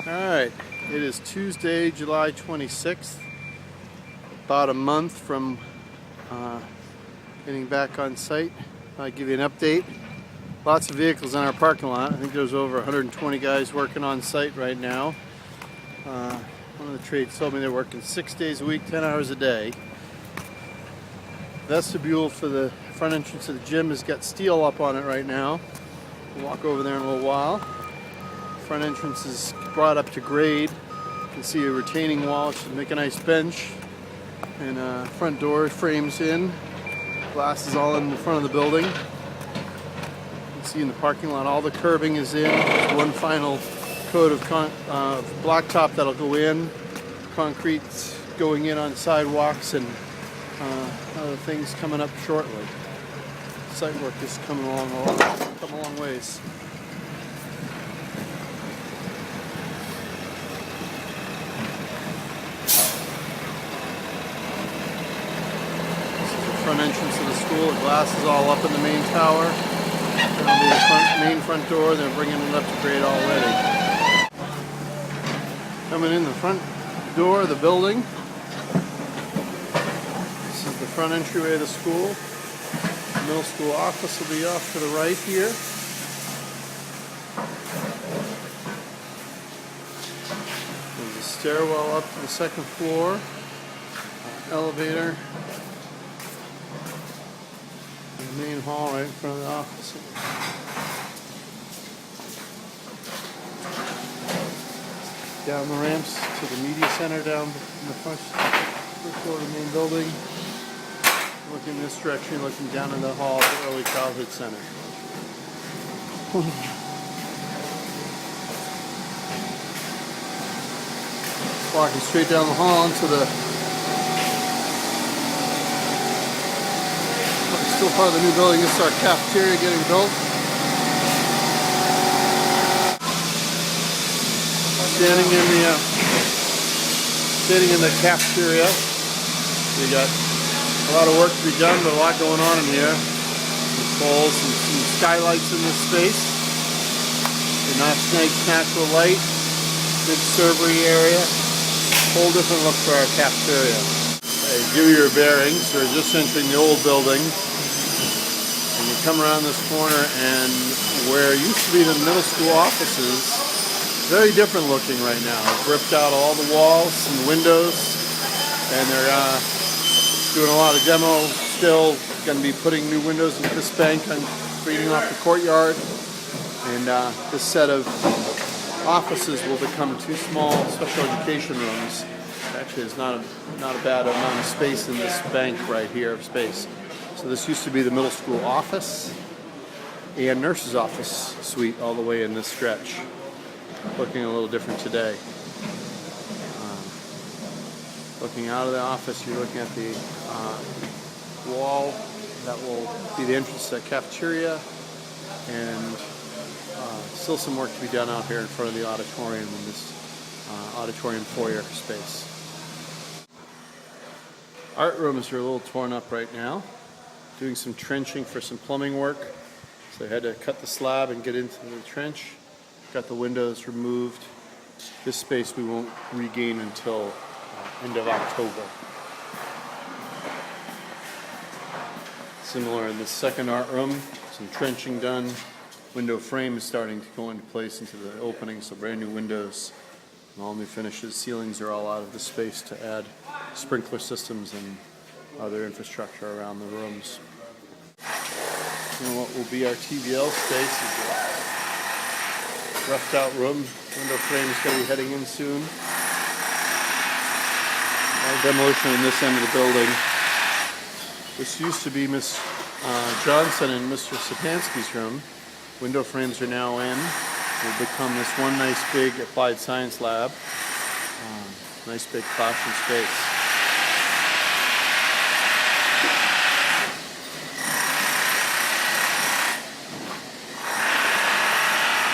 Alright, it is Tuesday, July 26th, about a month from getting back on site. I'll give you an update. Lots of vehicles in our parking lot. I think there's over 120 guys working on site right now. One of the trades told me they're working 6 days a week, 10 hours a day. Vestibule for the front entrance of the gym has got steel up on it right now. We'll walk over there in a little while. Front entrance is brought up to grade. You can see a retaining wall, should make a nice bench. And front door frames in. Glass is all in the front of the building. You can see in the parking lot all the curbing is in. There's one final coat of blacktop that'll go in. Concrete's going in on sidewalks and other things coming up shortly. Site work is coming along a long ways. Front entrance of the school. The glass is all up in the main tower. That'll be the main front door. They're bringing it up to grade already. Coming in the front door of the building. This is the front entryway of the school. The middle school office will be off to the right here. There's a stairwell up to the second floor. Elevator. The main hall right in front of the office. Down the ramps to the media center down in the first floor of the main building. Looking in this direction, looking down in the hall of the Early Childhood Center. Walking straight down the hall into the still part of the new building. This is our cafeteria getting built. Standing in the cafeteria. We got a lot of work to be done, but a lot going on in here. Some poles and some skylights in this space. A nice natural light. Big servery area. Whole different look for our cafeteria. Hey, give you your bearings. We're just entering the old building. And you come around this corner, and where used to be the middle school offices, very different looking right now. They've ripped out all the walls and the windows, and they're doing a lot of demo still. Going to be putting new windows into this bank and feeding off the courtyard. And this set of offices will become 2 small special education rooms. Actually, there's not a bad amount of space in this bank right here of space. So this used to be the middle school office and nurse's office suite all the way in this stretch. Looking a little different today. Looking out of the office, you're looking at the wall that will be the entrance to the cafeteria, and still some work to be done out here in front of the auditorium in this auditorium foyer space. Art rooms are a little torn up right now. Doing some trenching for some plumbing work. So they had to cut the slab and get into the trench. Got the windows removed. This space we won't regain until end of October. Similar in the second art room, some trenching done. Window frame is starting to go into place into the opening, so brand new windows and all new finishes. Ceilings are all out of the space to add sprinkler systems and other infrastructure around the rooms. And what will be our TVL space is a roughed out room. Window frame is going to be heading in soon. Demolition in this end of the building. This used to be Miss Johnson and Mr. Sapansky's room. Window frames are now in. Will become this one nice big applied science lab. Nice big classroom space.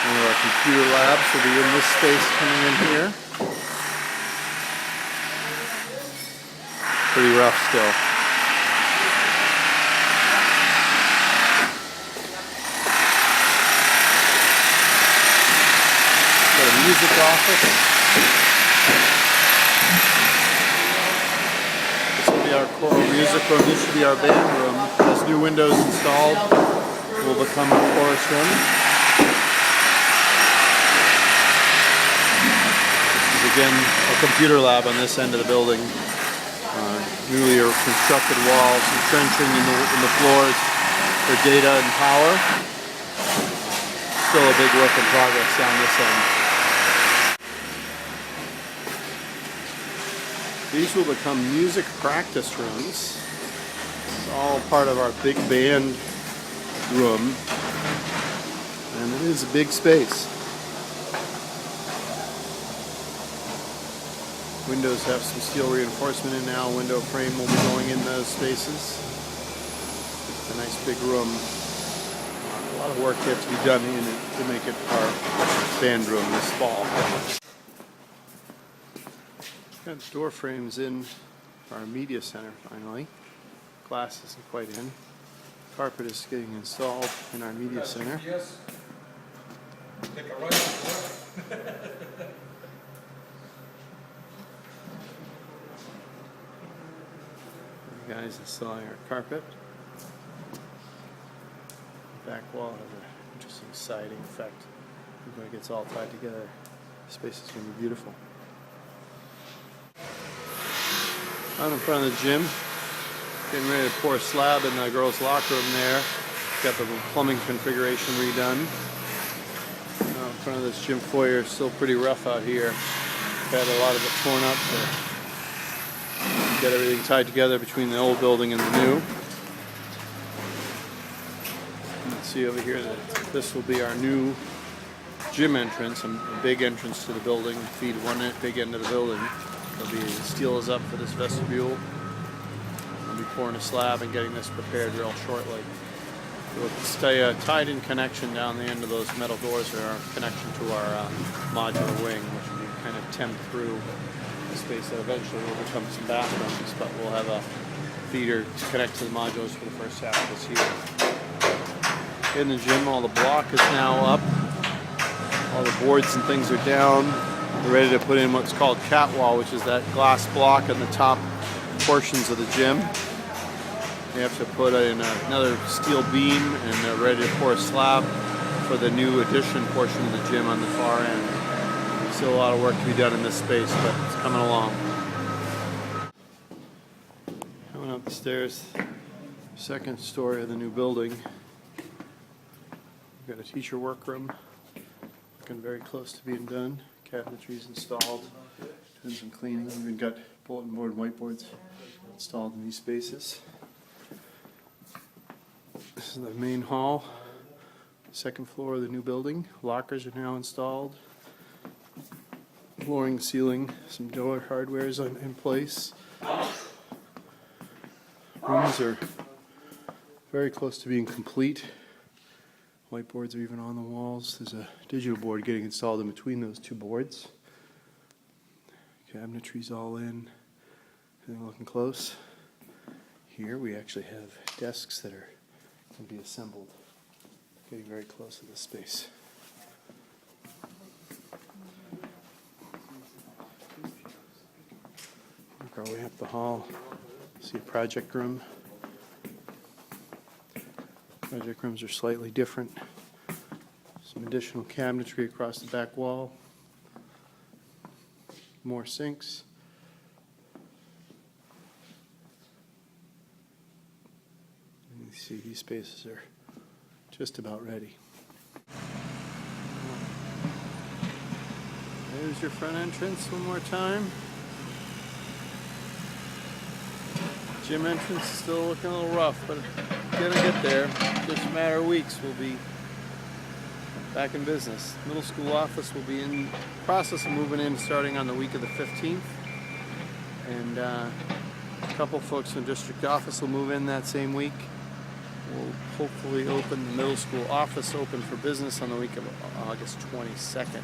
One of our computer labs will be in this space coming in here. Pretty rough still. music office. This will be our choral music room. This should be our band room. As new windows installed, will become our chorus room. This is again a computer lab on this end of the building. Newly constructed walls, some trenching in the floors for data and power. Still a big work in progress down this end. These will become music practice rooms. It's all part of our big band room, and it is a big space. Windows have some steel reinforcement in now. Window frame will be going in those spaces. It's a nice big room. A lot of work yet to be done in it to make it our band room this fall. Got door frames in for our media center finally. Glass isn't quite in. Carpet is getting installed in our media center. Yes. Take a right. The guys installing our carpet. The back wall has an interesting siding effect. When it gets all tied together, the space is going to be beautiful. Out in front of the gym, getting ready to pour a slab in the girls' locker room there. Got the plumbing configuration redone. Out in front of this gym foyer is still pretty rough out here. Had a lot of it torn up to get everything tied together between the old building and the new. You can see over here that this will be our new gym entrance, a big entrance to the building, feed one big end of the building. There'll be steel is up for this vestibule. I'll be pouring a slab and getting this prepared real shortly. We'll stay a tied-in connection down the end of those metal doors are our connection to our modular wing, which will be kind of temmed through the space that eventually will become some bathrooms, but we'll have a feeder to connect to the modules for the first half of this year. In the gym, all the block is now up. All the boards and things are down. We're ready to put in what's called catwall, which is that glass block on the top portions of the gym. We have to put in another steel beam, and they're ready to pour a slab for the new addition portion of the gym on the far end. Still a lot of work to be done in this space, but it's coming along. Coming up the stairs, second story of the new building. We've got a teacher workroom, looking very close to being done. Cabinetry's installed, doing some cleaning. We've even got bulletin board and whiteboards installed in these spaces. This is the main hall, second floor of the new building. Lockers are now installed. Flooring, ceiling, some door hardware is in place. Rooms are very close to being complete. Whiteboards are even on the walls. There's a digital board getting installed in between those two boards. Cabinetry's all in. Everything looking close. Here we actually have desks that are going to be assembled. Getting very close to this space. Work our way up the hall. See a project room. Project rooms are slightly different. Some additional cabinetry across the back wall. More sinks. And you see these spaces are just about ready. There's your front entrance one more time. Gym entrance is still looking a little rough, but gonna get there. Just a matter of weeks, we'll be back in business. Middle school office will be in process of moving in starting on the week of the 15th. And a couple folks from district office will move in that same week. We'll hopefully open the middle school office open for business on the week of August 22nd.